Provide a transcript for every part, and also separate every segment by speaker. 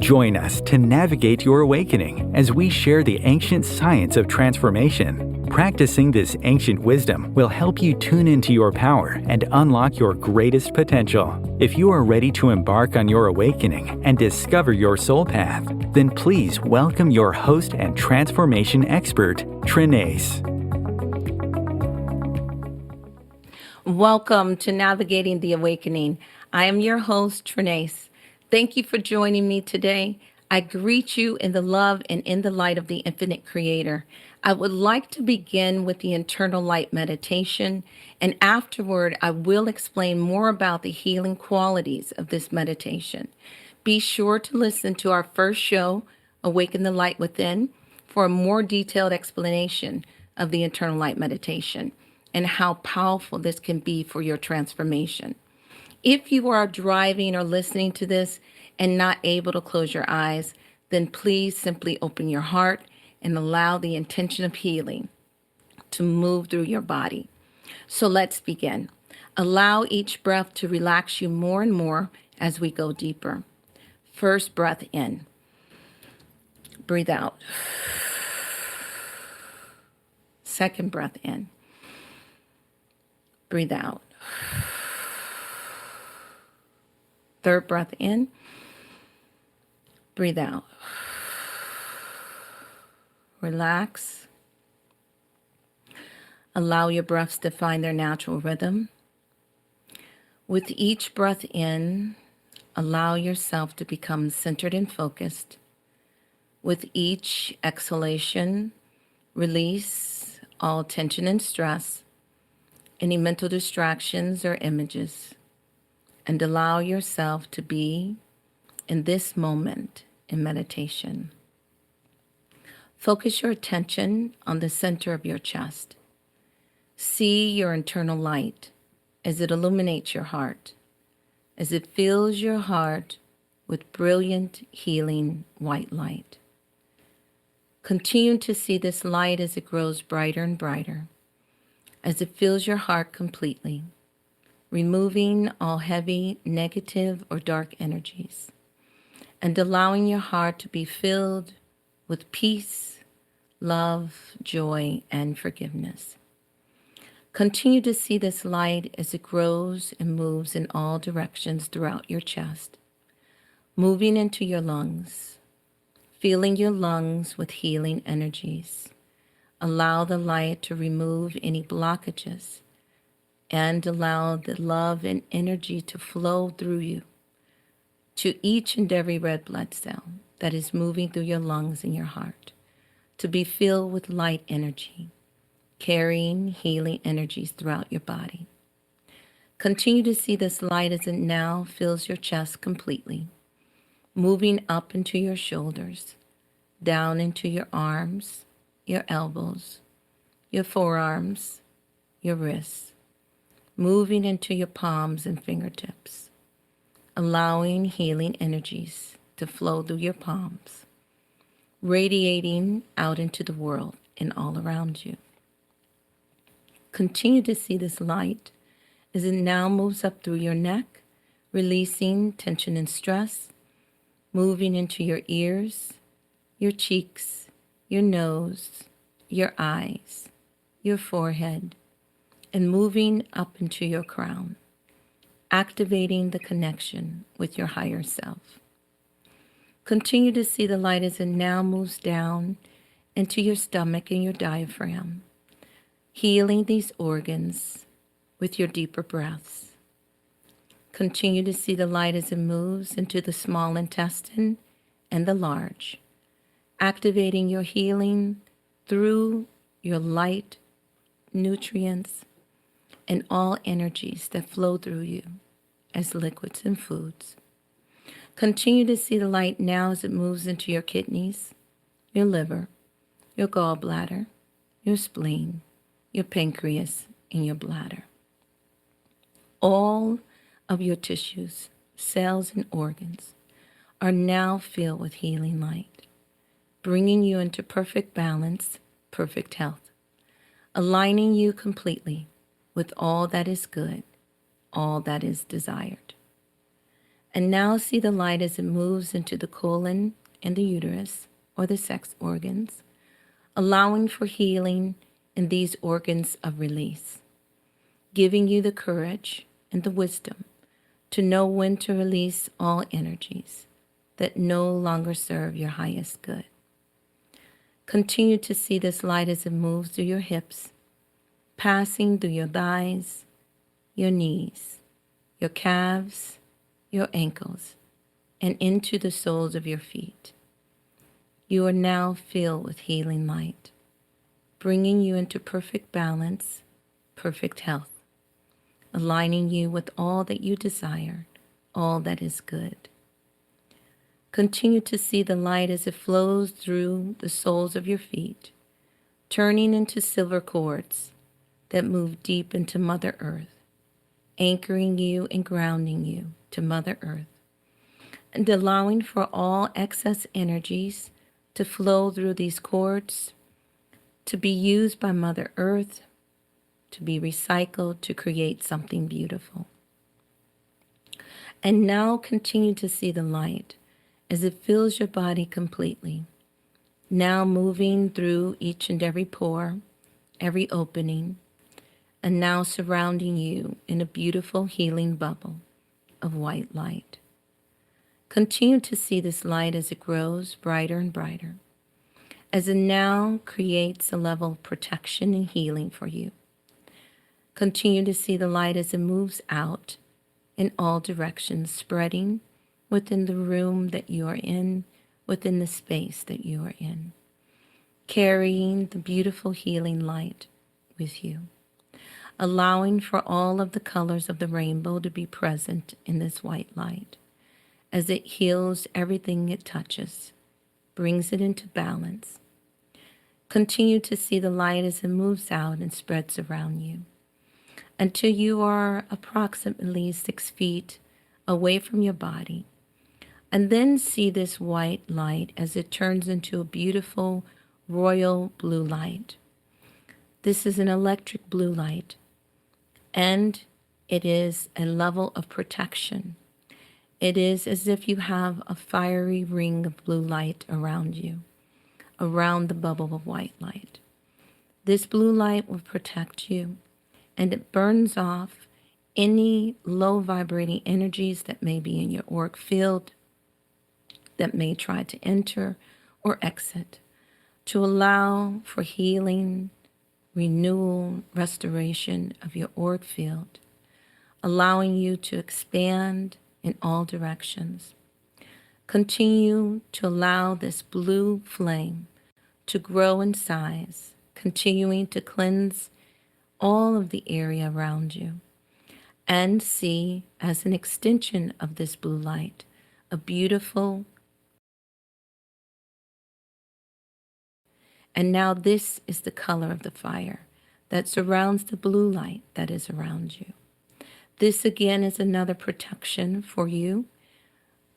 Speaker 1: Join us to navigate your awakening as we share the ancient science of transformation. Practicing this ancient wisdom will help you tune into your power and unlock your greatest potential. If you are ready to embark on your awakening and discover your soul path, then please welcome your host and transformation expert, Trenayce.
Speaker 2: Welcome to Navigating the Awakening. I am your host, Trenayce. Thank you for joining me today. I greet you in the love and in the light of the infinite creator. I would like to begin with the Internal Light Mediation, and afterward, I will explain more about the healing qualities of this meditation. Be sure to listen to our first show, Awaken the Light Within, for a more detailed explanation of the Internal Light Meditation and how powerful this can be for your transformation. If you are driving or listening to this and not able to close your eyes, then please simply open your heart and allow the intention of healing to move through your body. So let's begin. Allow each breath to relax you more and more as we go deeper. First breath in. Breathe out. Second breath in. Breathe out. Third breath in. Breathe out. Relax. Allow your breaths to find their natural rhythm. With each breath in, allow yourself to become centered and focused. With each exhalation, release all tension and stress, any mental distractions or images, and allow yourself to be in this moment in meditation. Focus your attention on the center of your chest. See your internal light as it illuminates your heart, as it fills your heart with brilliant, healing white light. Continue to see this light as it grows brighter and brighter, as it fills your heart completely, removing all heavy, negative, or dark energies, and allowing your heart to be filled with peace, love, joy, and forgiveness. Continue to see this light as it grows and moves in all directions throughout your chest, moving into your lungs, filling your lungs with healing energies. Allow the light to remove any blockages and allow the love and energy to flow through you to each and every red blood cell that is moving through your lungs and your heart, to be filled with light energy, carrying healing energies throughout your body. Continue to see this light as it now fills your chest completely, moving up into your shoulders, down into your arms, your elbows, your forearms, your wrists, moving into your palms and fingertips, allowing healing energies to flow through your palms, radiating out into the world and all around you. Continue to see this light as it now moves up through your neck, releasing tension and stress, moving into your ears, your cheeks, your nose, your eyes, your forehead, and moving up into your crown, activating the connection with your higher self. Continue to see the light as it now moves down into your stomach and your diaphragm, healing these organs with your deeper breaths. Continue to see the light as it moves into the small intestine and the large, activating your healing through your light, nutrients, and all energies that flow through you as liquids and foods. Continue to see the light now as it moves into your kidneys, your liver, your gallbladder, your spleen, your pancreas, and your bladder. All of your tissues, cells, and organs are now filled with healing light, bringing you into perfect balance, perfect health, aligning you completely with all that is good, all that is desired. And now see the light as it moves into the colon and the uterus, or the sex organs, allowing for healing in these organs of release, giving you the courage and the wisdom to know when to release all energies that no longer serve your highest good. Continue to see this light as it moves through your hips, passing through your thighs, your knees, your calves, your ankles, and into the soles of your feet. You are now filled with healing light, bringing you into perfect balance, perfect health, aligning you with all that you desire, all that is good. Continue to see the light as it flows through the soles of your feet, turning into silver cords that move deep into Mother Earth, anchoring you and grounding you to Mother Earth, and allowing for all excess energies to flow through these cords, to be used by Mother Earth, to be recycled to create something beautiful. And now continue to see the light as it fills your body completely, now moving through each and every pore, every opening, and now surrounding you in a beautiful healing bubble of white light. Continue to see this light as it grows brighter and brighter, as it now creates a level of protection and healing for you. Continue to see the light as it moves out in all directions, spreading within the room that you are in, within the space that you are in, carrying the beautiful healing light with you, allowing for all of the colors of the rainbow to be present in this white light, as it heals everything it touches, brings it into balance. Continue to see the light as it moves out and spreads around you, until you are approximately 6 feet away from your body. And then see this white light as it turns into a beautiful royal blue light. This is an electric blue light, and it is a level of protection. It is as if you have a fiery ring of blue light around you, around the bubble of white light. This blue light will protect you, and it burns off any low vibrating energies that may be in your auric field, that may try to enter or exit, to allow for healing, renewal, restoration of your auric field, allowing you to expand in all directions. Continue to allow this blue flame to grow in size, continuing to cleanse all of the area around you, and see as an extension of this blue light a beautiful. And now this is the color of the fire that surrounds the blue light that is around you. This again is another protection for you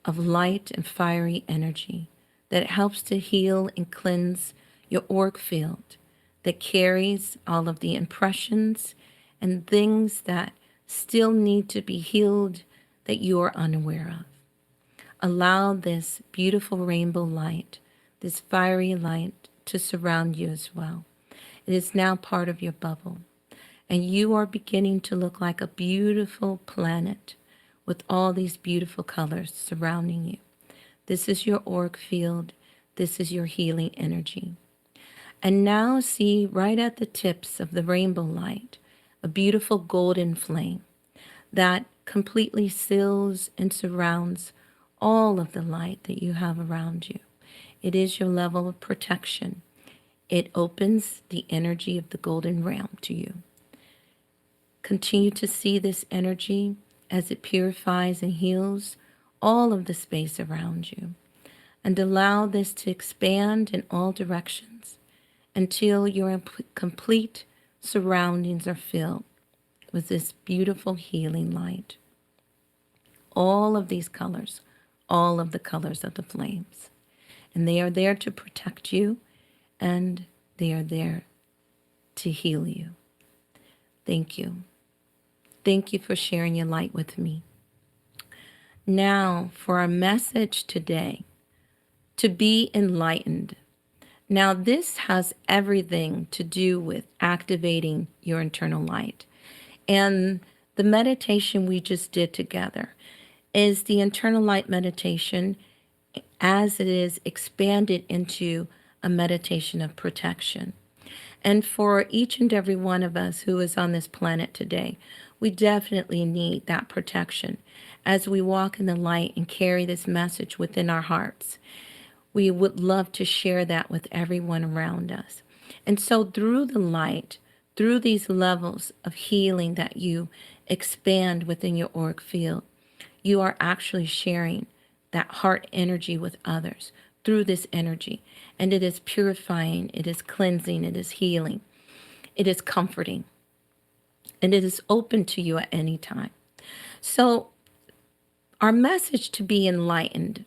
Speaker 2: of light and fiery energy that helps to heal and cleanse your auric field, that carries all of the impressions and things that still need to be healed that you are unaware of. Allow this beautiful rainbow light, this fiery light, to surround you as well. It is now part of your bubble, and you are beginning to look like a beautiful planet with all these beautiful colors surrounding you. This is your auric field. This is your healing energy. And now see right at the tips of the rainbow light a beautiful golden flame that completely seals and surrounds all of the light that you have around you. It is your level of protection. It opens the energy of the golden realm to you. Continue to see this energy as it purifies and heals all of the space around you, and allow this to expand in all directions until your complete surroundings are filled with this beautiful healing light. All of these colors, all of the colors of the flames. And they are there to protect you, and they are there to heal you. Thank you. Thank you for sharing your light with me. Now, for our message today, to be enlightened. Now, this has everything to do with activating your internal light. And the meditation we just did together is the internal light meditation as it is expanded into a meditation of protection. And for each and every one of us who is on this planet today, we definitely need that protection as we walk in the light and carry this message within our hearts. We would love to share that with everyone around us. And so through the light, through these levels of healing that you expand within your auric field, you are actually sharing that heart energy with others through this energy. And it is purifying, it is cleansing, it is healing, it is comforting, and it is open to you at any time. So our message to be enlightened,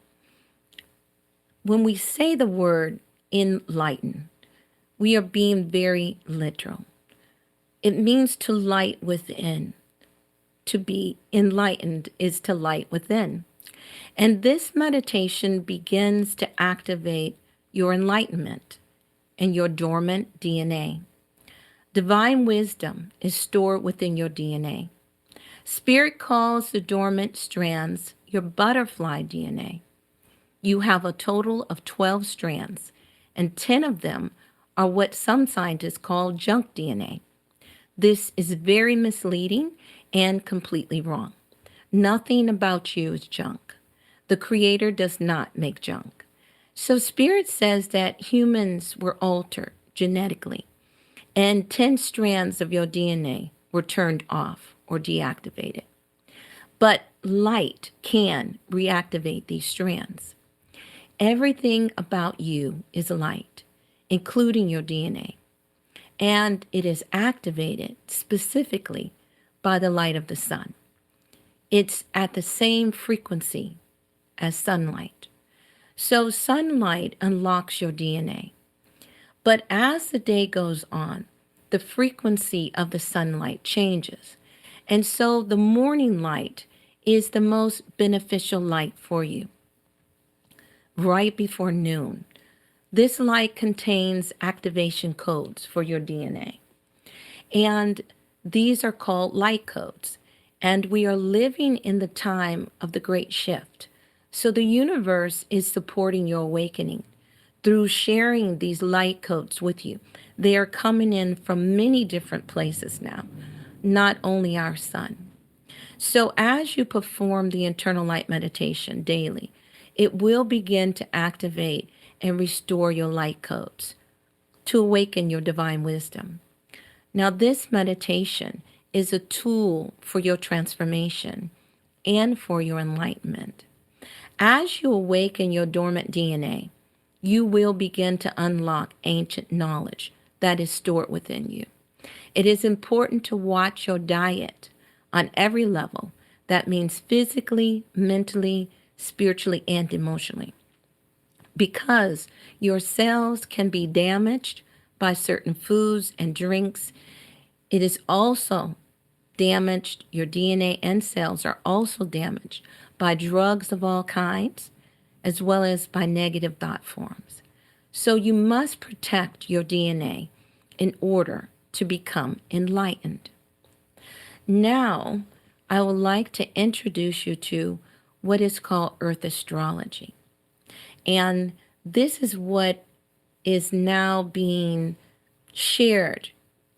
Speaker 2: when we say the word enlighten, we are being very literal. It means to light within. To be enlightened is to light within. And this meditation begins to activate your enlightenment and your dormant DNA. Divine wisdom is stored within your DNA. Spirit calls the dormant strands your butterfly DNA. You have a total of 12 strands, and 10 of them are what some scientists call junk DNA. This is very misleading and completely wrong. Nothing about you is junk. The Creator does not make junk. So Spirit says that humans were altered genetically, and 10 strands of your DNA were turned off or deactivated. But light can reactivate these strands. Everything about you is light, including your DNA, and it is activated specifically by the light of the sun. It's at the same frequency as sunlight. So sunlight unlocks your DNA. But as the day goes on, the frequency of the sunlight changes. And so the morning light is the most beneficial light for you. Right before noon, this light contains activation codes for your DNA. And these are called light codes. And we are living in the time of the great shift. So the universe is supporting your awakening through sharing these light codes with you. They are coming in from many different places now, not only our sun. So as you perform the internal light meditation daily, it will begin to activate and restore your light codes to awaken your divine wisdom. Now, this meditation is a tool for your transformation and for your enlightenment. As you awaken your dormant DNA, you will begin to unlock ancient knowledge that is stored within you. It is important to watch your diet on every level. That means physically, mentally, spiritually, and emotionally. Because your cells can be damaged by certain foods and drinks. It is also damaged, your DNA and cells are also damaged by drugs of all kinds, as well as by negative thought forms. So you must protect your DNA in order to become enlightened. Now, I would like to introduce you to what is called Earth Astrology. And this is what is now being shared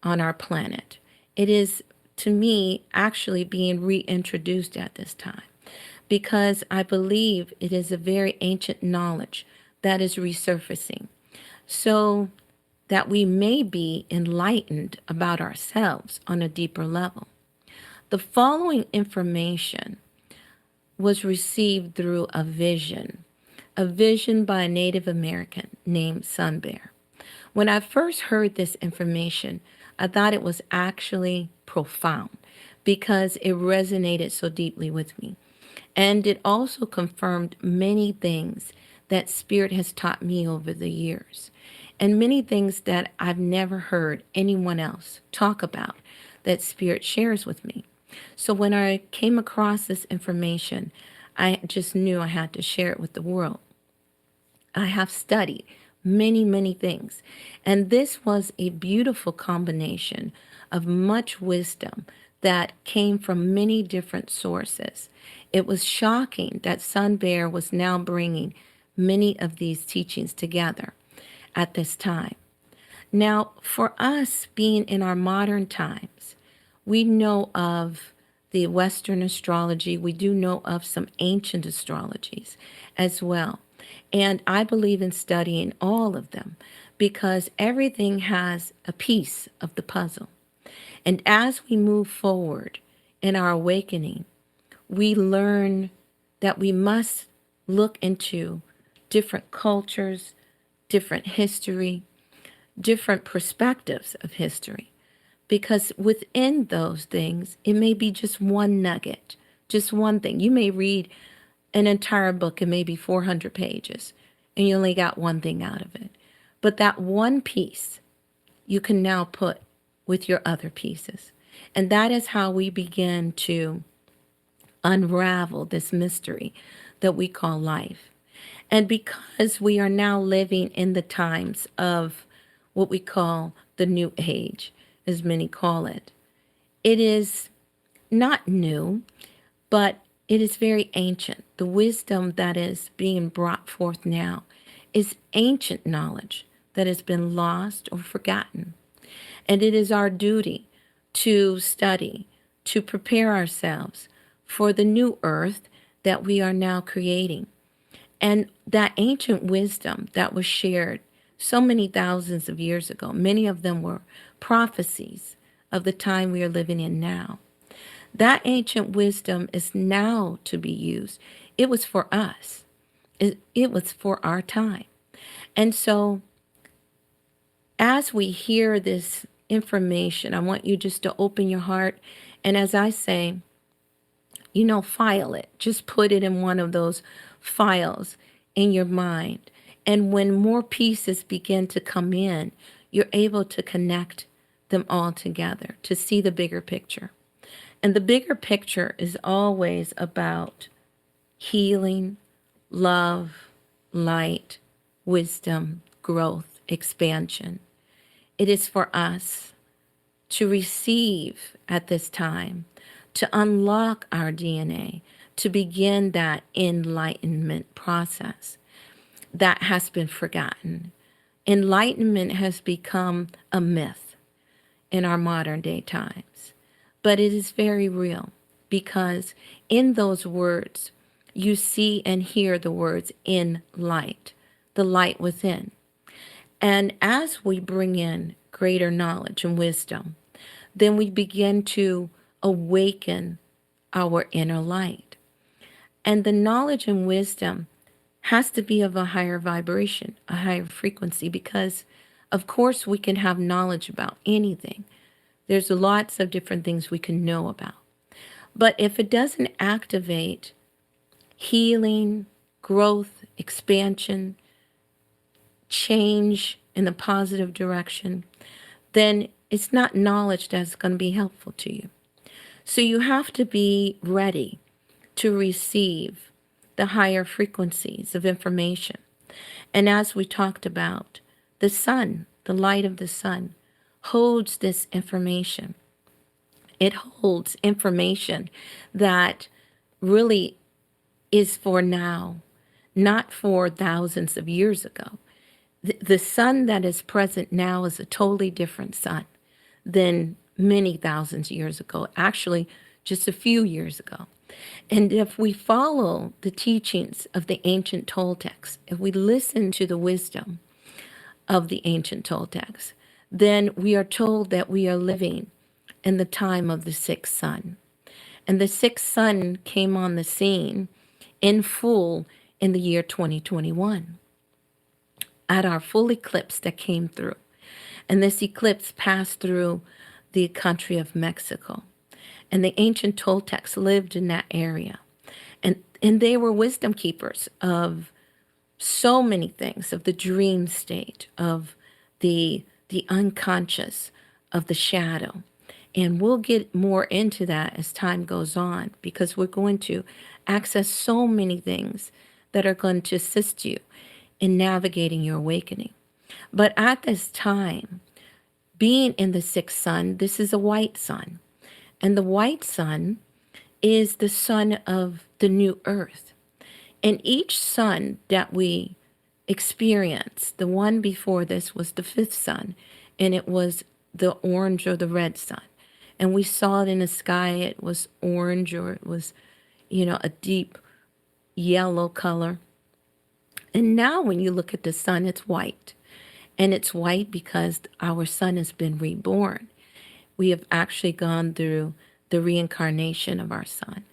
Speaker 2: on our planet. It is, to me, actually being reintroduced at this time because I believe it is a very ancient knowledge that is resurfacing so that we may be enlightened about ourselves on a deeper level. The following information was received through a vision by a Native American named Sun Bear. When I first heard this information, I thought it was actually profound because it resonated so deeply with me. And it also confirmed many things that Spirit has taught me over the years, and many things that I've never heard anyone else talk about that Spirit shares with me. So when I came across this information, I just knew I had to share it with the world. I have studied many, many things. And this was a beautiful combination of much wisdom that came from many different sources. It was shocking that Sun Bear was now bringing many of these teachings together at this time. Now, for us being in our modern times, we know of the Western astrology. We do know of some ancient astrologies as well. And I believe in studying all of them because everything has a piece of the puzzle. And as we move forward in our awakening, we learn that we must look into different cultures, different history, different perspectives of history. Because within those things, it may be just one nugget, just one thing. You may read an entire book, it may be 400 pages, and you only got one thing out of it. But that one piece you can now put with your other pieces. And that is how we begin to unravel this mystery that we call life. And because we are now living in the times of what we call the New Age, as many call it, it is not new, but it is very ancient. The wisdom that is being brought forth now is ancient knowledge that has been lost or forgotten. And it is our duty to study, to prepare ourselves for the new earth that we are now creating. And that ancient wisdom that was shared so many thousands of years ago, many of them were prophecies of the time we are living in now. That ancient wisdom is now to be used. It was for us. It was for our time. And so as we hear this information, I want you just to open your heart. And as I say, file it. Just put it in one of those files in your mind. And when more pieces begin to come in, you're able to connect them all together to see the bigger picture. And the bigger picture is always about healing, love, light, wisdom, growth, expansion. It is for us to receive at this time, to unlock our DNA, to begin that enlightenment process that has been forgotten. Enlightenment has become a myth in our modern day times, but it is very real because in those words, you see and hear the words in light, the light within. And as we bring in greater knowledge and wisdom, then we begin to awaken our inner light. And the knowledge and wisdom has to be of a higher vibration, a higher frequency, because of course we can have knowledge about anything. There's lots of different things we can know about. But if it doesn't activate healing, growth, expansion, change in the positive direction, then it's not knowledge that's going to be helpful to you. So you have to be ready to receive the higher frequencies of information. And as we talked about, the sun, the light of the sun, holds this information. It holds information that really is for now, not for thousands of years ago. The sun that is present now is a totally different sun than many thousands of years ago, actually just a few years ago. And if we follow the teachings of the ancient Toltecs, if we listen to the wisdom of the ancient Toltecs, then we are told that we are living in the time of the sixth sun. And the sixth sun came on the scene in full in the year 2021 at our full eclipse that came through. And this eclipse passed through the country of Mexico. And the ancient Toltecs lived in that area. And they were wisdom keepers of so many things, of the dream state, of the unconscious, of the shadow. And we'll get more into that as time goes on, because we're going to access so many things that are going to assist you in navigating your awakening. But at this time, being in the sixth sun, this is a white sun. And the white sun is the sun of the new earth. And each sun that we experience, the one before this was the fifth sun, and it was the orange or the red sun. And we saw it in the sky, it was orange, or it was, a deep yellow color. And now when you look at the sun, it's white. And it's white because our sun has been reborn. We have actually gone through the reincarnation of our sun.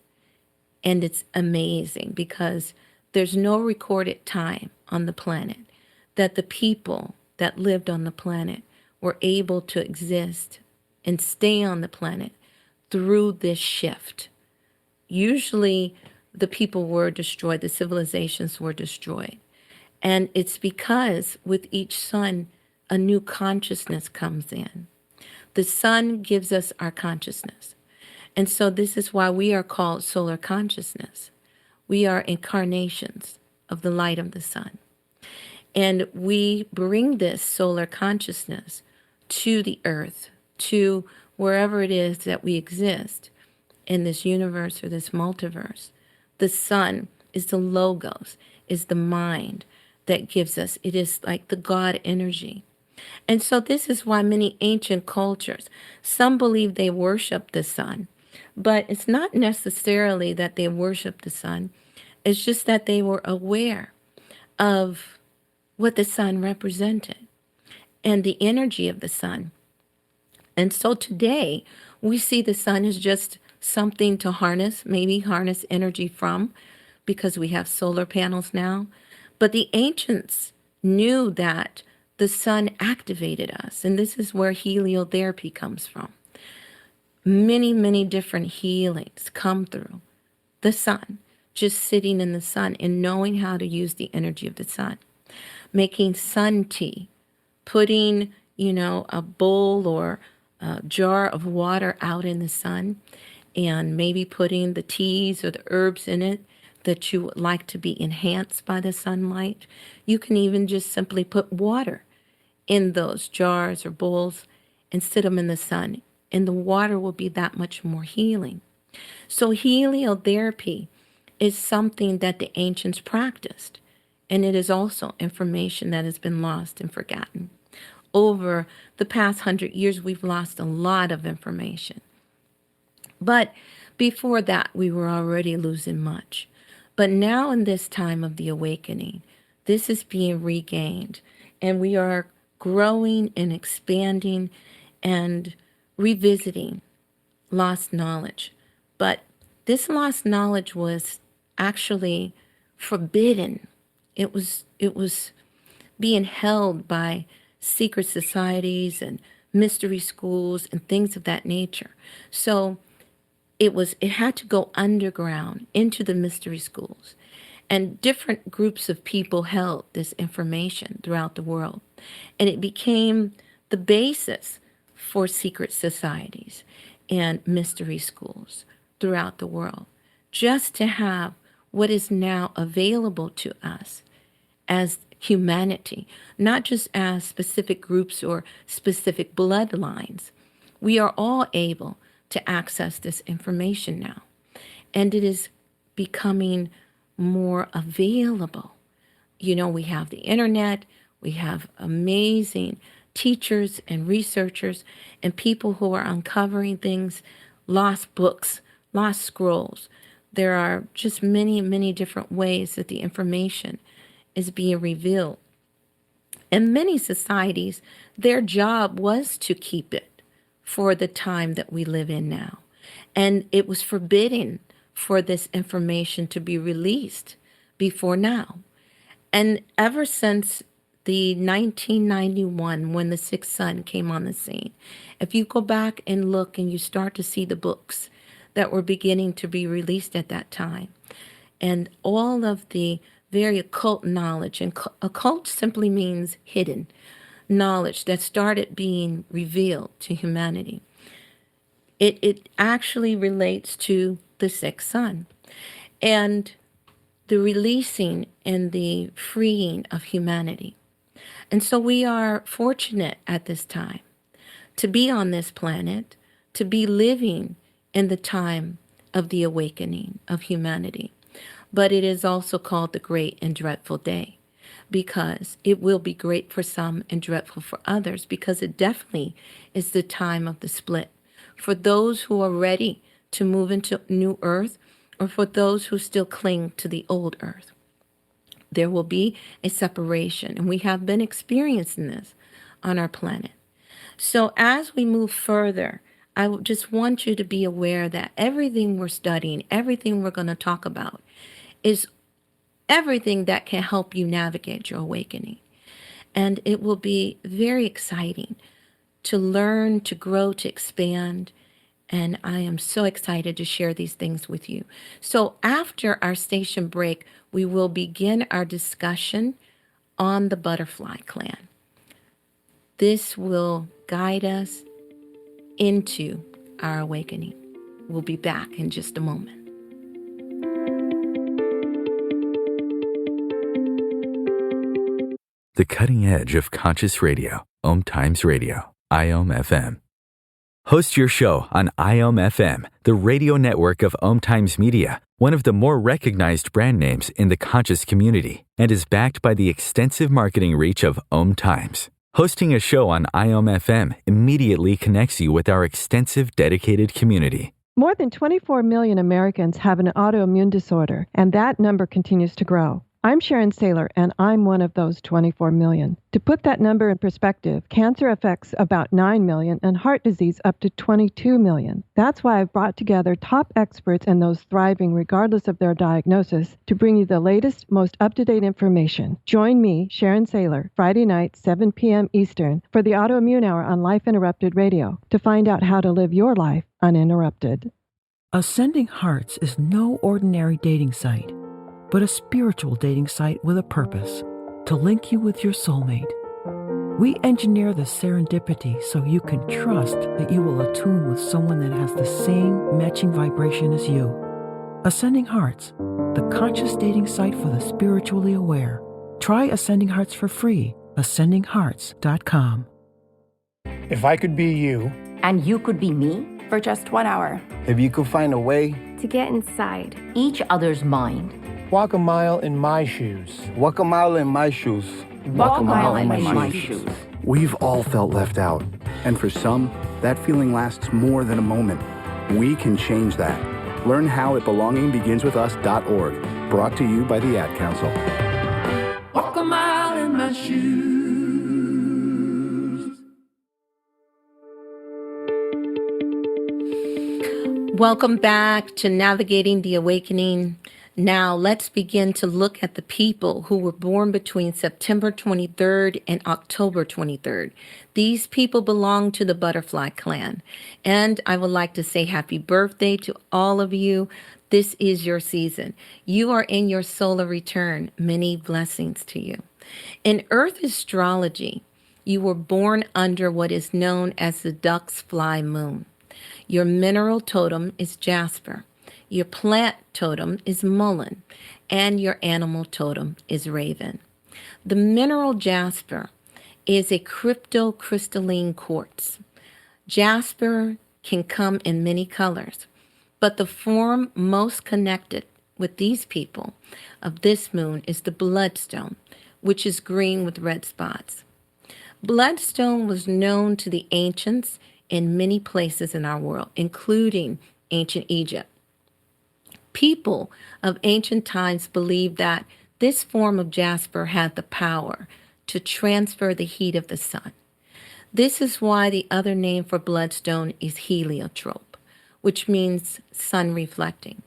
Speaker 2: And it's amazing because there's no recorded time on the planet that the people that lived on the planet were able to exist and stay on the planet through this shift. Usually the people were destroyed, the civilizations were destroyed. And it's because with each sun, a new consciousness comes in. The sun gives us our consciousness. And so this is why we are called solar consciousness. We are incarnations of the light of the sun. And we bring this solar consciousness to the earth, to wherever it is that we exist in this universe or this multiverse. The sun is the logos, is the mind that gives us. It is like the God energy. And so this is why many ancient cultures, some believe they worship the sun, but it's not necessarily that they worship the sun. It's just that they were aware of what the sun represented and the energy of the sun. And so today we see the sun as just something to harness, maybe harness energy from, because we have solar panels now. But the ancients knew that the sun activated us. And this is where heliotherapy comes from. Many, many different healings come through the sun, just sitting in the sun and knowing how to use the energy of the sun. Making sun tea, putting, a bowl or a jar of water out in the sun, and maybe putting the teas or the herbs in it that you would like to be enhanced by the sunlight. You can even just simply put water in those jars or bowls and sit them in the sun, and the water will be that much more healing. So heliotherapy is something that the ancients practiced, and it is also information that has been lost and forgotten. Over the past 100 years, we've lost a lot of information. But before that, we were already losing much. But now in this time of the awakening, this is being regained, and we are growing and expanding and revisiting lost knowledge. But this lost knowledge was actually forbidden. It was being held by secret societies and mystery schools and things of that nature. So it had to go underground into the mystery schools. And different groups of people held this information throughout the world. And it became the basis for secret societies and mystery schools throughout the world, just to have what is now available to us as humanity, not just as specific groups or specific bloodlines. We are all able to access this information now, and it is becoming more available. We have the internet, we have amazing teachers and researchers and people who are uncovering things, lost books, lost scrolls. There are just many, many different ways that the information is being revealed. And many societies, their job was to keep it for the time that we live in now. And it was forbidden for this information to be released before now. And ever since the 1991, when the sixth sun came on the scene, if you go back and look and you start to see the books that were beginning to be released at that time, and all of the very occult knowledge, and occult simply means hidden knowledge that started being revealed to humanity. It actually relates to the sixth sun and the releasing and the freeing of humanity. And so we are fortunate at this time to be on this planet, to be living in the time of the awakening of humanity. But it is also called the great and dreadful day, because it will be great for some and dreadful for others, because it definitely is the time of the split. For those who are ready to move into new earth, or for those who still cling to the old earth, there will be a separation. And we have been experiencing this on our planet. So as we move further, I just want you to be aware that everything we're studying, everything we're going to talk about, is everything that can help you navigate your awakening. And it will be very exciting to learn, to grow, to expand. And I am so excited to share these things with you. So after our station break, we will begin our discussion on the butterfly clan. This will guide us into our awakening. We'll be back in just a moment.
Speaker 1: The cutting edge of conscious radio, OMTimes Radio, IOM FM. Host your show on IOM FM, the radio network of OMTimes Media, one of the more recognized brand names in the conscious community, and is backed by the extensive marketing reach of OMTimes. Hosting a show on IOM FM immediately connects you with our extensive dedicated community.
Speaker 3: More than 24 million Americans have an autoimmune disorder, and that number continues to grow. I'm Sharon Saylor, and I'm one of those 24 million. To put that number in perspective, cancer affects about 9 million and heart disease up to 22 million. That's why I've brought together top experts and those thriving regardless of their diagnosis to bring you the latest, most up-to-date information. Join me, Sharon Saylor, Friday night, 7 p.m. Eastern, for the Autoimmune Hour on Life Interrupted Radio to find out how to live your life uninterrupted.
Speaker 4: Ascending Hearts is no ordinary dating site, but a spiritual dating site with a purpose, to link you with your soulmate. We engineer the serendipity so you can trust that you will attune with someone that has the same matching vibration as you. Ascending Hearts, the conscious dating site for the spiritually aware. Try Ascending Hearts for free, ascendinghearts.com.
Speaker 5: If I could be you,
Speaker 6: and you could be me for just 1 hour.
Speaker 7: If you could find a way
Speaker 8: to get inside
Speaker 6: each other's mind.
Speaker 5: Walk a mile in my shoes.
Speaker 7: Walk a mile in my shoes.
Speaker 6: Walk a mile in my shoes.
Speaker 9: We've all felt left out. And for some, that feeling lasts more than a moment. We can change that. Learn how at belongingbeginswithus.org. Brought to you by the Ad Council.
Speaker 10: Walk a mile in my shoes.
Speaker 2: Welcome back to Navigating the Awakening. Now let's begin to look at the people who were born between September 23rd and October 23rd. These people belong to the butterfly clan. And I would like to say happy birthday to all of you. This is your season. You are in your solar return. Many blessings to you. In Earth astrology, you were born under what is known as the duck's fly moon. Your mineral totem is jasper. Your plant totem is mullein, and your animal totem is raven. The mineral jasper is a cryptocrystalline quartz. Jasper can come in many colors, but the form most connected with these people of this moon is the bloodstone, which is green with red spots. Bloodstone was known to the ancients in many places in our world, including ancient Egypt. People of ancient times believed that this form of jasper had the power to transfer the heat of the sun. This is why the other name for bloodstone is heliotrope, which means sun reflecting.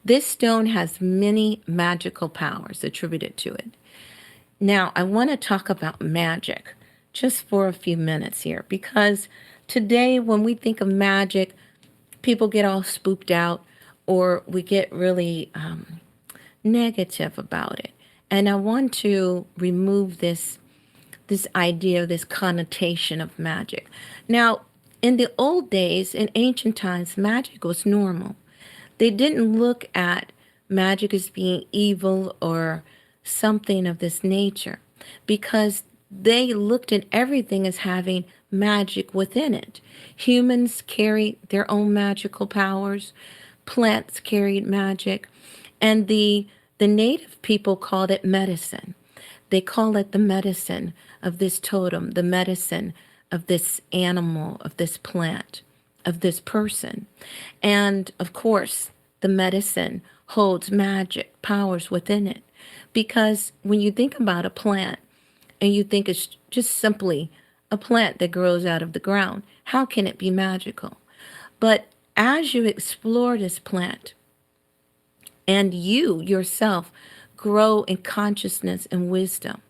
Speaker 2: This stone has many magical powers attributed to it. Now, I want to talk about magic just for a few minutes here, because today when we think of magic, people get all spooked out, or we get really negative about it. And I want to remove this idea, this connotation of magic. Now, in the old days, in ancient times, magic was normal. They didn't look at magic as being evil or something of this nature because they looked at everything as having magic within it. Humans carry their own magical powers. Plants carried magic. And the native people called it medicine. They call it the medicine of this totem, the medicine of this animal, of this plant, of this person. And of course, the medicine holds magic powers within it. Because when you think about a plant and you think it's just simply a plant that grows out of the ground, how can it be magical? But as you explore this plant and you yourself grow in consciousness and wisdom,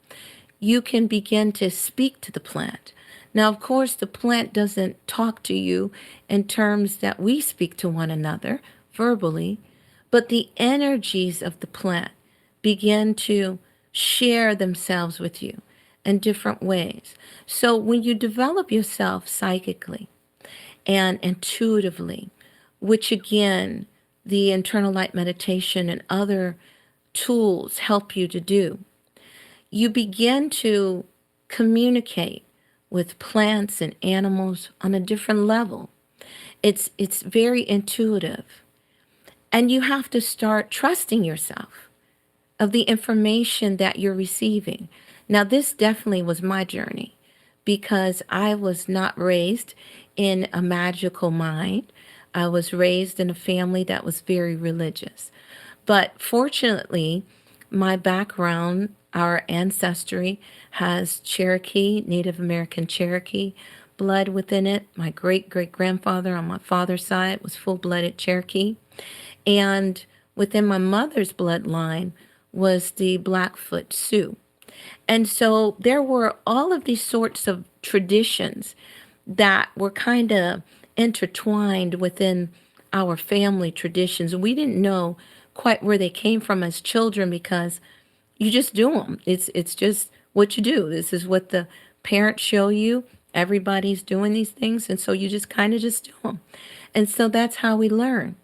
Speaker 2: you can begin to speak to the plant. Now, of course, the plant doesn't talk to you in terms that we speak to one another verbally, but the energies of the plant begin to share themselves with you in different ways. So when you develop yourself psychically and intuitively, which again, the Internal Light Meditation and other tools help you to do, you begin to communicate with plants and animals on a different level. It's very intuitive. And you have to start trusting yourself of the information that you're receiving. Now, this definitely was my journey because I was not raised in a magical mind. I was raised in a family that was very religious. But fortunately, my background, our ancestry, has Cherokee, Native American Cherokee blood within it. My great-great-grandfather on my father's side was full-blooded Cherokee. And within my mother's bloodline was the Blackfoot Sioux. And so there were all of these sorts of traditions that were kind of intertwined within our family traditions. We didn't know quite where they came from as children because you just do them. It's just what you do. This is what the parents show you. Everybody's doing these things, and so you just kind of just do them. And so that's how we learn.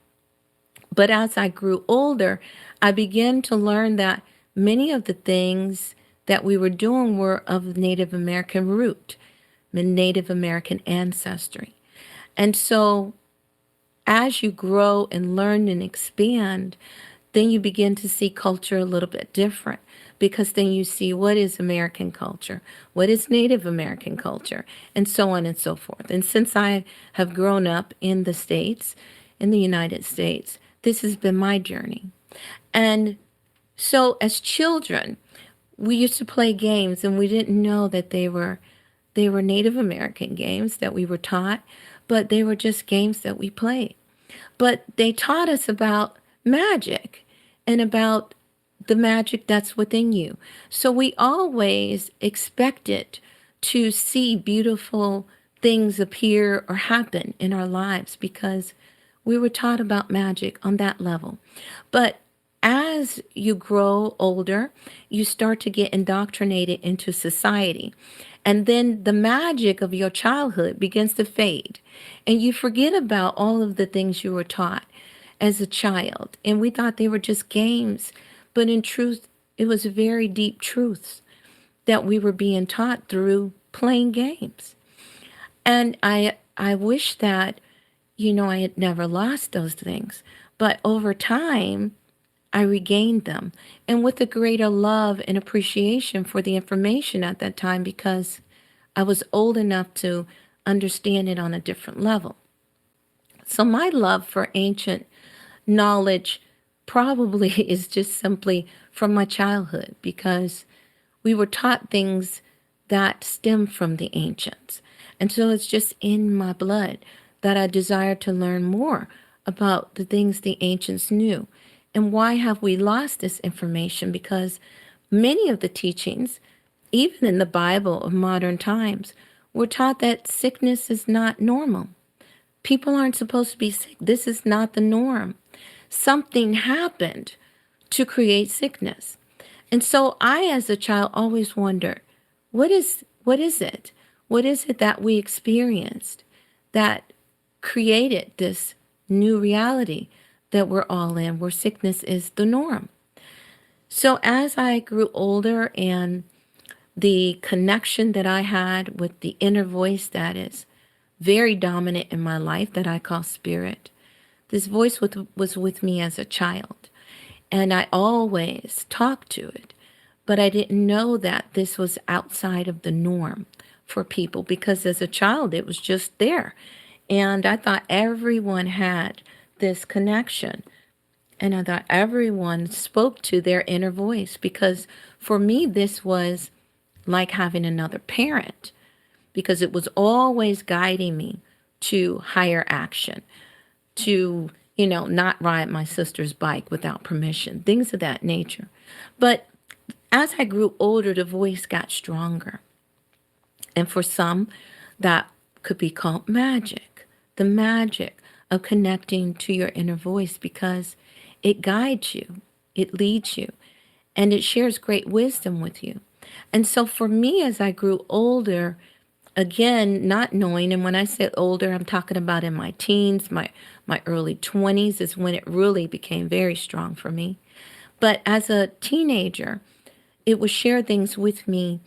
Speaker 2: But as I grew older, I began to learn that many of the things that we were doing were of Native American root, Native American ancestry. And so as you grow and learn and expand, then you begin to see culture a little bit different because then you see what is American culture, what is Native American culture, and so on and so forth. And since I have grown up in the States, in the United States, this has been my journey. And so as children, we used to play games and we didn't know that they were Native American games that we were taught, but they were just games that we played. But they taught us about magic and about the magic that's within you. So we always expected to see beautiful things appear or happen in our lives because we were taught about magic on that level. But as you grow older, you start to get indoctrinated into society. And then the magic of your childhood begins to fade. And you forget about all of the things you were taught as a child. And we thought they were just games. But in truth, it was very deep truths that we were being taught through playing games. And I wish that, I had never lost those things. But over time, I regained them. And with a greater love and appreciation for the information at that time because I was old enough to understand it on a different level. So my love for ancient knowledge probably is just simply from my childhood because we were taught things that stem from the ancients. And so it's just in my blood that I desire to learn more about the things the ancients knew. And why have we lost this information? Because many of the teachings, even in the Bible of modern times, we're taught that sickness is not normal. People aren't supposed to be sick. This is not the norm. Something happened to create sickness. And so I, as a child, always wondered, what is it? What is it that we experienced that created this new reality that we're all in, where sickness is the norm. So as I grew older, and the connection that I had with the inner voice that is very dominant in my life, that I call spirit, this voice was with me as a child. And I always talked to it. But I didn't know that this was outside of the norm for people, because as a child, it was just there. And I thought everyone had this connection. And I thought everyone spoke to their inner voice, because for me, this was like having another parent, because it was always guiding me to higher action, to, not ride my sister's bike without permission, things of that nature. But as I grew older, the voice got stronger. And for some, that could be called magic, the magic of connecting to your inner voice, because it guides you, it leads you, and it shares great wisdom with you. And so for me, as I grew older, again, not knowing, and when I say older, I'm talking about in my teens, my early 20s is when it really became very strong for me. But as a teenager, it would share things with me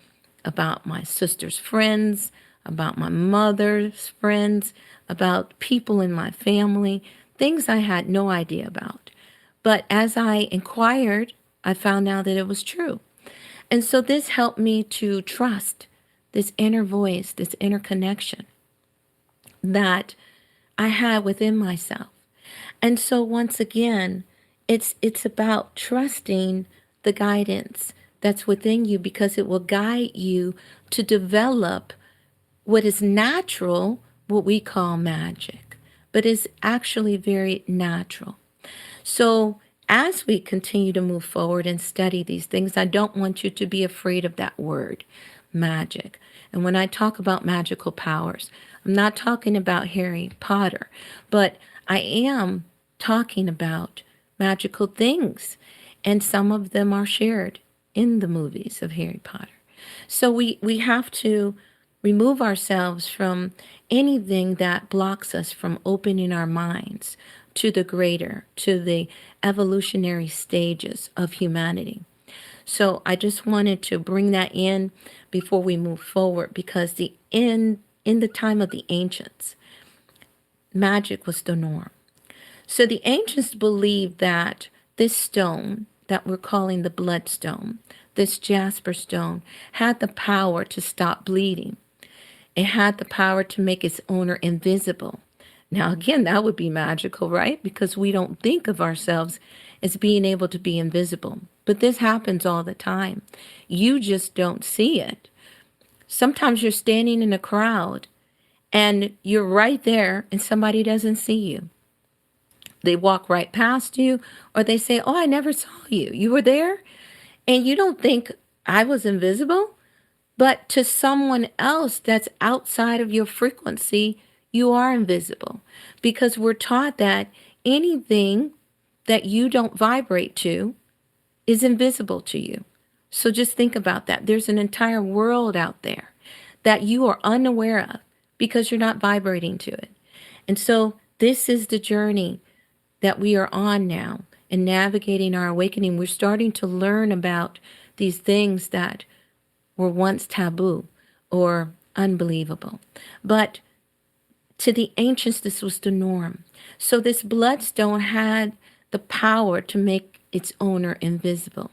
Speaker 2: about my sister's friends, about my mother's friends, about people in my family, things I had no idea about. But as I inquired, I found out that it was true. And so this helped me to trust this inner voice, this inner connection that I had within myself. And so once again, it's about trusting the guidance that's within you, because it will guide you to develop what is natural, what we call magic, but is actually very natural. So as we continue to move forward and study these things, I don't want you to be afraid of that word, magic. And when I talk about magical powers, I'm not talking about Harry Potter, but I am talking about magical things. And some of them are shared in the movies of Harry Potter. So we have to remove ourselves from anything that blocks us from opening our minds to the greater, to the evolutionary stages of humanity. So I just wanted to bring that in before we move forward, because in the time of the ancients, magic was the norm. So the ancients believed that this stone that we're calling the bloodstone, this jasper stone, had the power to stop bleeding. It had the power to make its owner invisible. Now, again, that would be magical, right? Because we don't think of ourselves as being able to be invisible. But this happens all the time. You just don't see it. Sometimes you're standing in a crowd and you're right there and somebody doesn't see you. They walk right past you, or they say, "Oh, I never saw you. You were there?" And you don't think I was invisible. But to someone else that's outside of your frequency, you are invisible, because we're taught that anything that you don't vibrate to is invisible to you. So just think about that. There's an entire world out there that you are unaware of because you're not vibrating to it. And so this is the journey that we are on now in navigating our awakening. We're starting to learn about these things that were once taboo or unbelievable. But to the ancients, this was the norm. So this bloodstone had the power to make its owner invisible.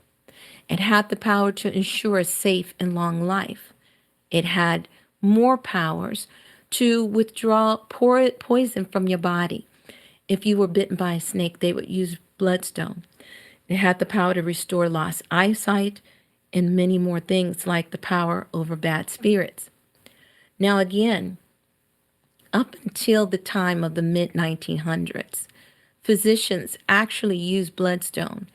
Speaker 2: It had the power to ensure a safe and long life. It had more powers to withdraw poison from your body. If you were bitten by a snake, they would use bloodstone. It had the power to restore lost eyesight and many more things, like the power over bad spirits. Now again, up until the time of the mid-1900s, physicians actually used bloodstone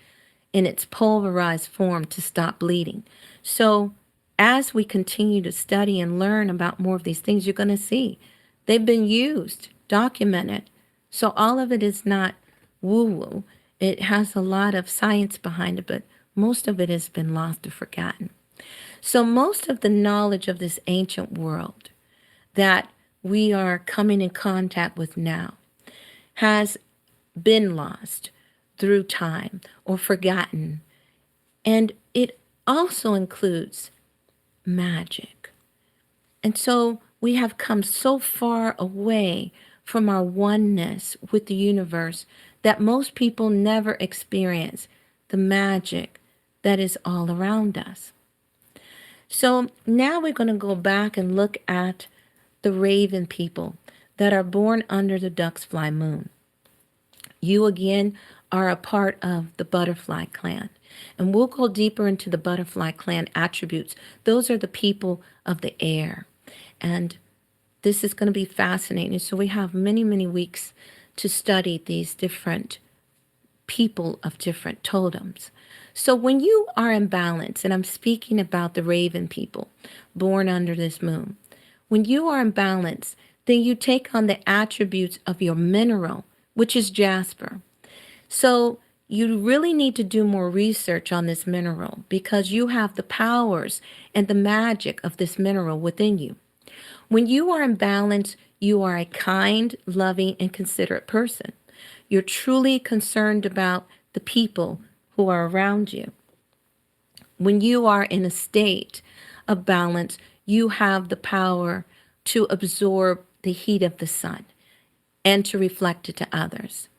Speaker 2: in its pulverized form to stop bleeding. So as we continue to study and learn about more of these things, you're going to see they've been used, documented. So all of it is not woo-woo. It has a lot of science behind it, but most of it has been lost or forgotten. So most of the knowledge of this ancient world that we are coming in contact with now has been lost through time or forgotten. And it also includes magic. And so we have come so far away from our oneness with the universe that most people never experience the magic that is all around us. So now we're going to go back and look at the raven people that are born under the duck's fly moon. You again are a part of the butterfly clan. And we'll go deeper into the butterfly clan attributes. Those are the people of the air. And this is going to be fascinating. So we have many, many weeks to study these different people of different totems. So when you are in balance, and I'm speaking about the raven people born under this moon, when you are in balance, then you take on the attributes of your mineral, which is jasper. So you really need to do more research on this mineral because you have the powers and the magic of this mineral within you. When you are in balance, you are a kind, loving, and considerate person. You're truly concerned about the people who are around you. When you are in a state of balance, you have the power to absorb the heat of the sun and to reflect it to others.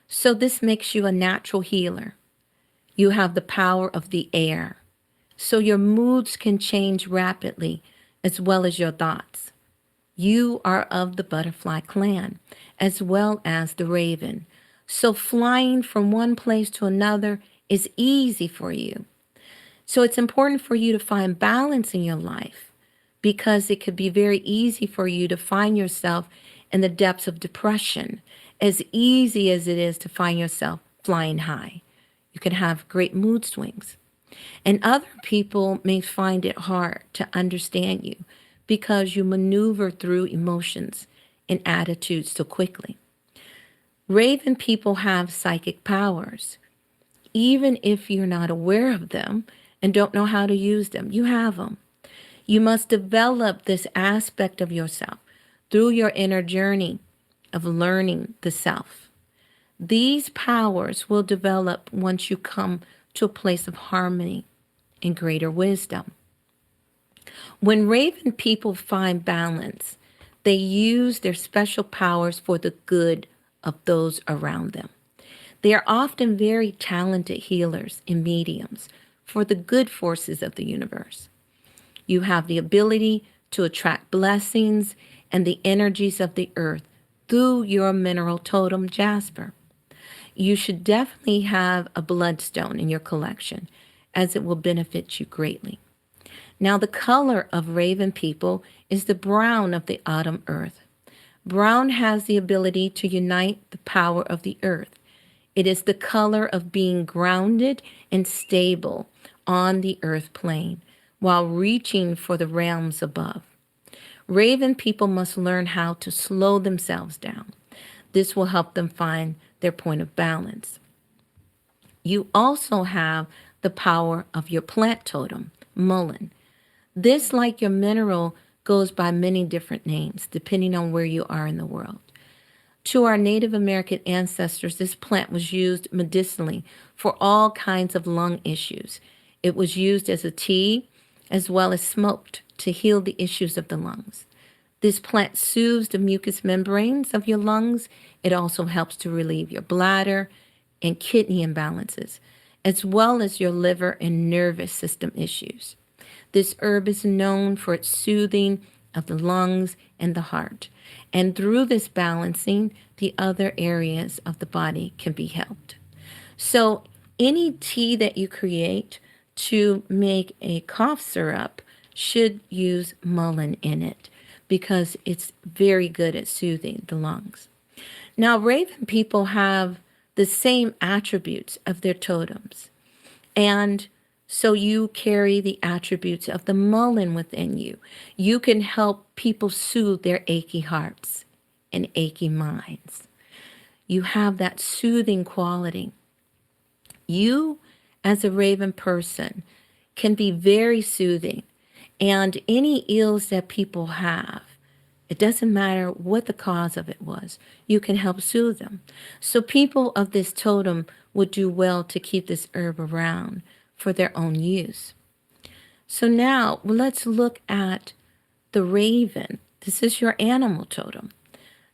Speaker 2: So this makes you a natural healer. You have the power of the air. So your moods can change rapidly as well as your thoughts. You are of the butterfly clan as well as the raven. So flying from one place to another is easy for you. So it's important for you to find balance in your life because it could be very easy for you to find yourself in the depths of depression, as easy as it is to find yourself flying high. You can have great mood swings. And other people may find it hard to understand you because you maneuver through emotions and attitudes so quickly. Raven people have psychic powers. Even if you're not aware of them and don't know how to use them, you have them. You must develop this aspect of yourself through your inner journey of learning the self. These powers will develop once you come to a place of harmony and greater wisdom. When raven people find balance, they use their special powers for the good of those around them. They are often very talented healers and mediums for the good forces of the universe. You have the ability to attract blessings and the energies of the earth through your mineral totem, jasper. You should definitely have a bloodstone in your collection, as it will benefit you greatly. Now, the color of raven people is the brown of the autumn earth. Brown has the ability to unite the power of the earth. It is the color of being grounded and stable on the earth plane while reaching for the realms above. Raven people must learn how to slow themselves down. This will help them find their point of balance. You also have the power of your plant totem, mullein. This, like your mineral, goes by many different names depending on where you are in the world. To our Native American ancestors, this plant was used medicinally for all kinds of lung issues. It was used as a tea as well as smoked to heal the issues of the lungs. This plant soothes the mucous membranes of your lungs. It also helps to relieve your bladder and kidney imbalances, as well as your liver and nervous system issues. This herb is known for its soothing of the lungs and the heart. And through this balancing, the other areas of the body can be helped. So any tea that you create to make a cough syrup should use mullein in it because it's very good at soothing the lungs. Now, raven people have the same attributes of their totems. And so you carry the attributes of the mullein within you. You can help people soothe their achy hearts and achy minds. You have that soothing quality. You, as a raven person, can be very soothing. And any ills that people have, It doesn't matter what the cause of it was. You can help soothe them. So people of this totem would do well to keep this herb around for their own use. So now let's look at the raven. This is your animal totem.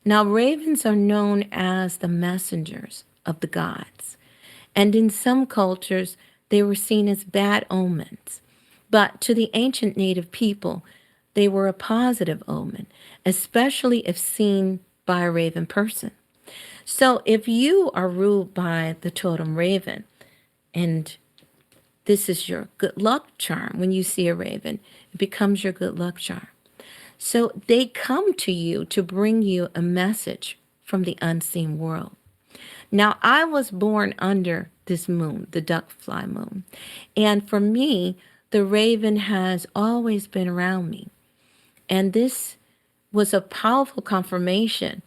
Speaker 2: Now, ravens are known as the messengers of the gods. And in some cultures, they were seen as bad omens. But to the ancient native people, they were a positive omen, especially if seen by a raven person. So if you are ruled by the totem raven, and this is your good luck charm, when you see a raven, it becomes your good luck charm. So they come to you to bring you a message from the unseen world. Now, I was born under this moon, the duck fly moon. And for me, the raven has always been around me. And this was a powerful confirmation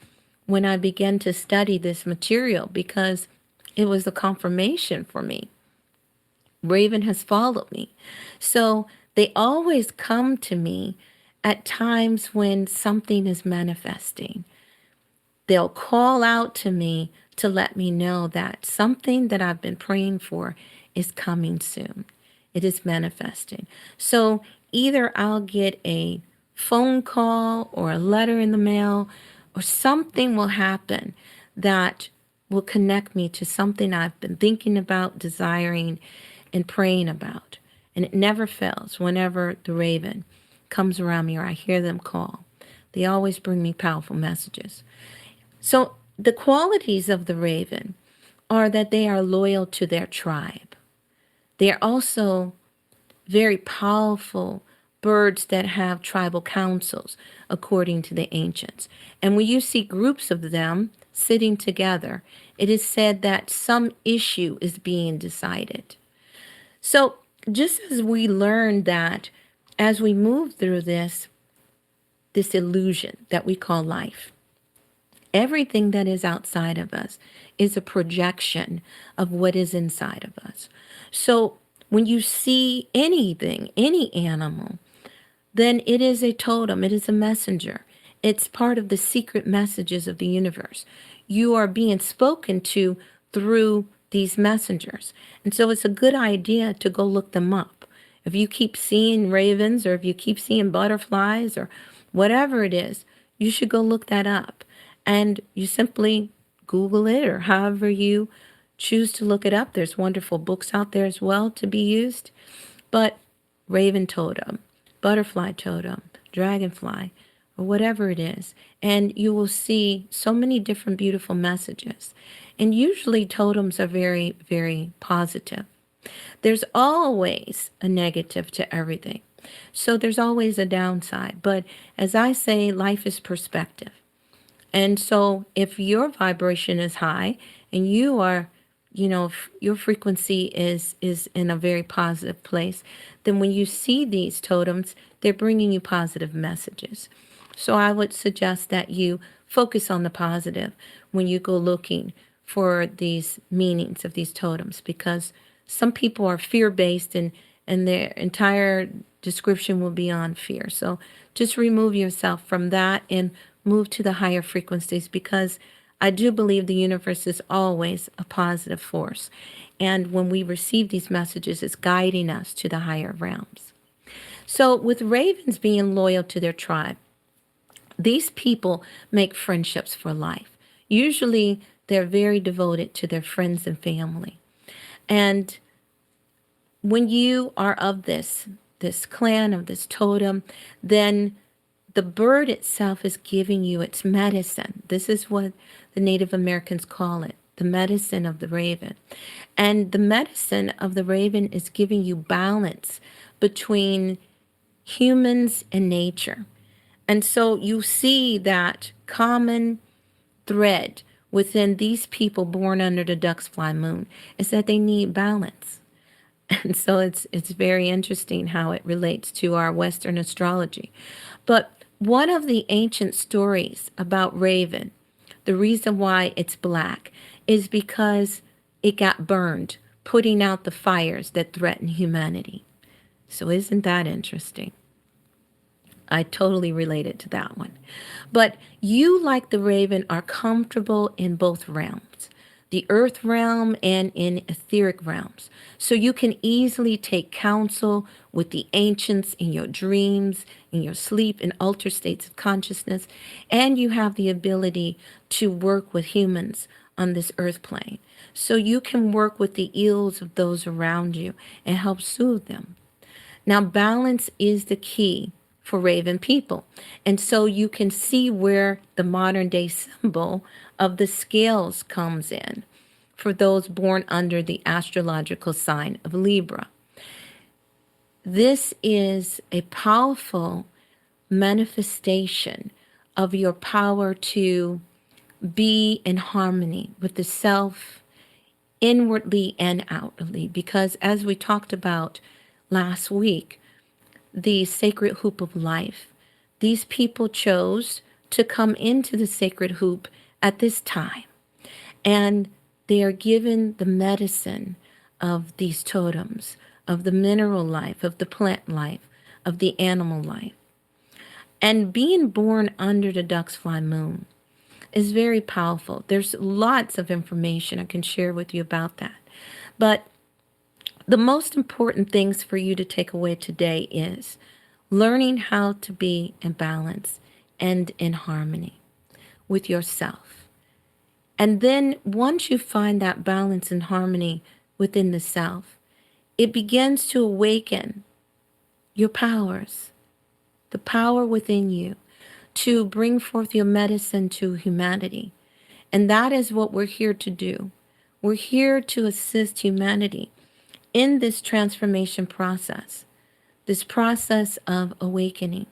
Speaker 2: when I began to study this material, because it was a confirmation for me. Raven has followed me. So they always come to me at times when something is manifesting. They'll call out to me to let me know that something that I've been praying for is coming soon. It is manifesting. So either I'll get a phone call or a letter in the mail, or something will happen that will connect me to something I've been thinking about, desiring, and praying about. And it never fails whenever the raven comes around me or I hear them call. They always bring me powerful messages. So the qualities of the raven are that they are loyal to their tribe. They are also very powerful birds that have tribal councils, according to the ancients. And when you see groups of them sitting together, it is said that some issue is being decided. So just as we learned that as we move through this illusion that we call life, everything that is outside of us is a projection of what is inside of us. So when you see anything, any animal, then it is a totem, it is a messenger. It's part of the secret messages of the universe. You are being spoken to through these messengers. And so it's a good idea to go look them up. If you keep seeing ravens, or if you keep seeing butterflies, or whatever it is, you should go look that up. And you simply Google it, or however you choose to look it up. There's wonderful books out there as well to be used. But raven totem, butterfly totem, dragonfly, or whatever it is, and you will see so many different beautiful messages. And usually totems are very, very positive. There's always a negative to everything. So there's always a downside. But as I say, life is perspective. And so if your vibration is high and you are, your frequency is in a very positive place, then when you see these totems, they're bringing you positive messages. So I would suggest that you focus on the positive when you go looking for these meanings of these totems, because some people are fear-based and their entire description will be on fear. So just remove yourself from that and move to the higher frequencies, because I do believe the universe is always a positive force. And when we receive these messages, it's guiding us to the higher realms. So with ravens being loyal to their tribe, these people make friendships for life. Usually they're very devoted to their friends and family. And when you are of this clan, of this totem, then the bird itself is giving you its medicine. This is what the Native Americans call it, the medicine of the raven. And the medicine of the raven is giving you balance between humans and nature. And so you see that common thread within these people born under the duck's fly moon is that they need balance. And so it's very interesting how it relates to our Western astrology. But one of the ancient stories about raven, the reason why it's black is because it got burned, putting out the fires that threaten humanity. So isn't that interesting? I totally related to that one. But you, like the raven, are comfortable in both realms, the earth realm and in etheric realms. So you can easily take counsel with the ancients in your dreams, in your sleep, in altered states of consciousness, and you have the ability to work with humans on this earth plane. So you can work with the ills of those around you and help soothe them. Now, balance is the key for raven people. And so you can see where the modern day symbol of the scales comes in for those born under the astrological sign of Libra. This is a powerful manifestation of your power to be in harmony with the self, inwardly and outwardly, because as we talked about last week, the sacred hoop of life, these people chose to come into the sacred hoop at this time, and they are given the medicine of these totems, of the mineral life, of the plant life, of the animal life. And being born under the duck's fly moon is very powerful. There's lots of information I can share with you about that. But the most important things for you to take away today is learning how to be in balance and in harmony with yourself. And then once you find that balance and harmony within the self, it begins to awaken your powers, the power within you to bring forth your medicine to humanity. And that is what we're here to do. We're here to assist humanity in this transformation process, this process of awakening.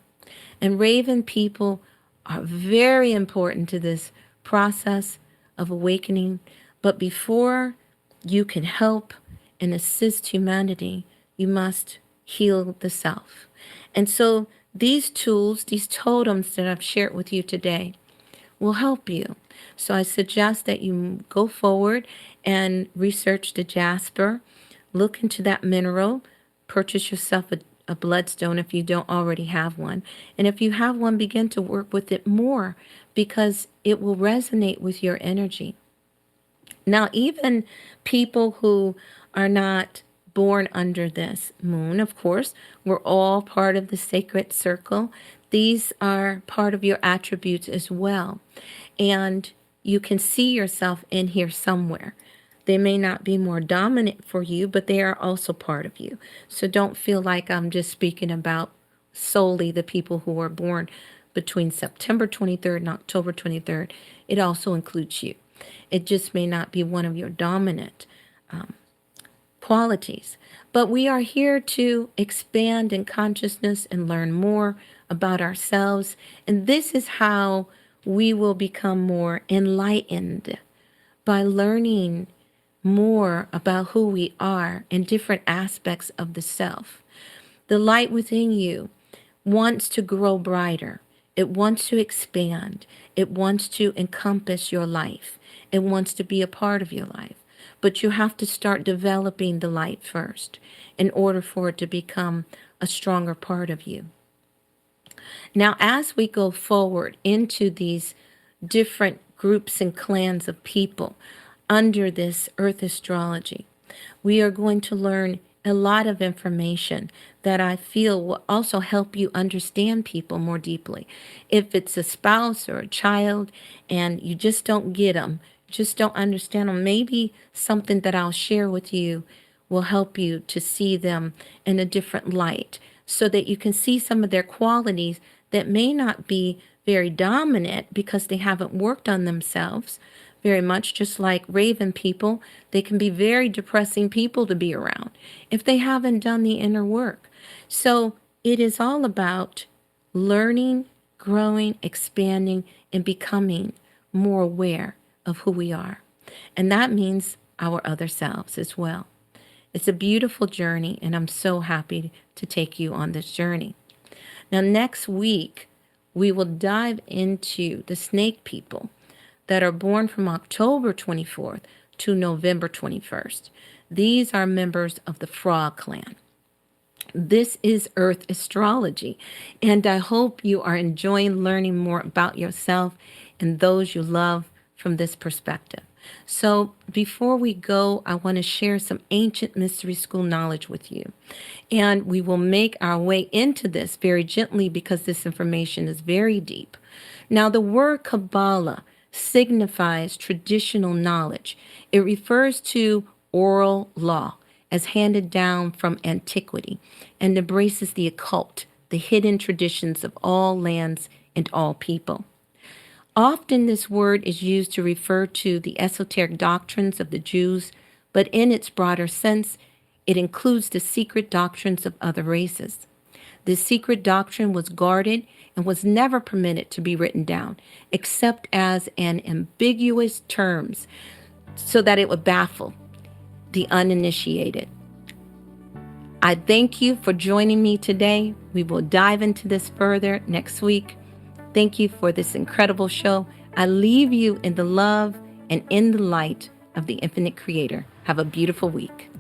Speaker 2: And raven people are very important to this process of awakening. But before you can help and assist humanity, you must heal the self. And so these tools, these totems that I've shared with you today will help you. So I suggest that you go forward and research the jasper, look into that mineral, purchase yourself a bloodstone if you don't already have one. And if you have one, begin to work with it more because it will resonate with your energy. Now, even people who are not born under this moon, of course, we're all part of the sacred circle. These are part of your attributes as well. And you can see yourself in here somewhere. They may not be more dominant for you, but they are also part of you. So don't feel like I'm just speaking about solely the people who are born between September 23rd and October 23rd. It also includes you. It just may not be one of your dominant qualities. But we are here to expand in consciousness and learn more about ourselves. And this is how we will become more enlightened, by learning more about who we are in different aspects of the self. The light within you wants to grow brighter. It wants to expand. It wants to encompass your life. It wants to be a part of your life. But you have to start developing the light first in order for it to become a stronger part of you. Now, as we go forward into these different groups and clans of people under this Earth astrology, we are going to learn a lot of information that I feel will also help you understand people more deeply. If it's a spouse or a child and you just don't get them, just don't understand them, maybe something that I'll share with you will help you to see them in a different light so that you can see some of their qualities that may not be very dominant because they haven't worked on themselves very much. Just like raven people, they can be very depressing people to be around if they haven't done the inner work. So it is all about learning, growing, expanding, and becoming more aware of who we are. And that means our other selves as well. It's a beautiful journey, and I'm so happy to take you on this journey. Now, next week, we will dive into the snake people that are born from October 24th to November 21st. These are members of the frog clan. This is Earth Astrology, and I hope you are enjoying learning more about yourself and those you love from this perspective. So before we go, I want to share some ancient mystery school knowledge with you. And we will make our way into this very gently because this information is very deep. Now, the word Kabbalah signifies traditional knowledge. It refers to oral law as handed down from antiquity and embraces the occult, the hidden traditions of all lands and all people. Often this word is used to refer to the esoteric doctrines of the Jews, but in its broader sense, it includes the secret doctrines of other races. This secret doctrine was guarded and was never permitted to be written down, except as an ambiguous terms, so that it would baffle the uninitiated. I thank you for joining me today. We will dive into this further next week. Thank you for this incredible show. I leave you in the love and in the light of the infinite creator. Have a beautiful week.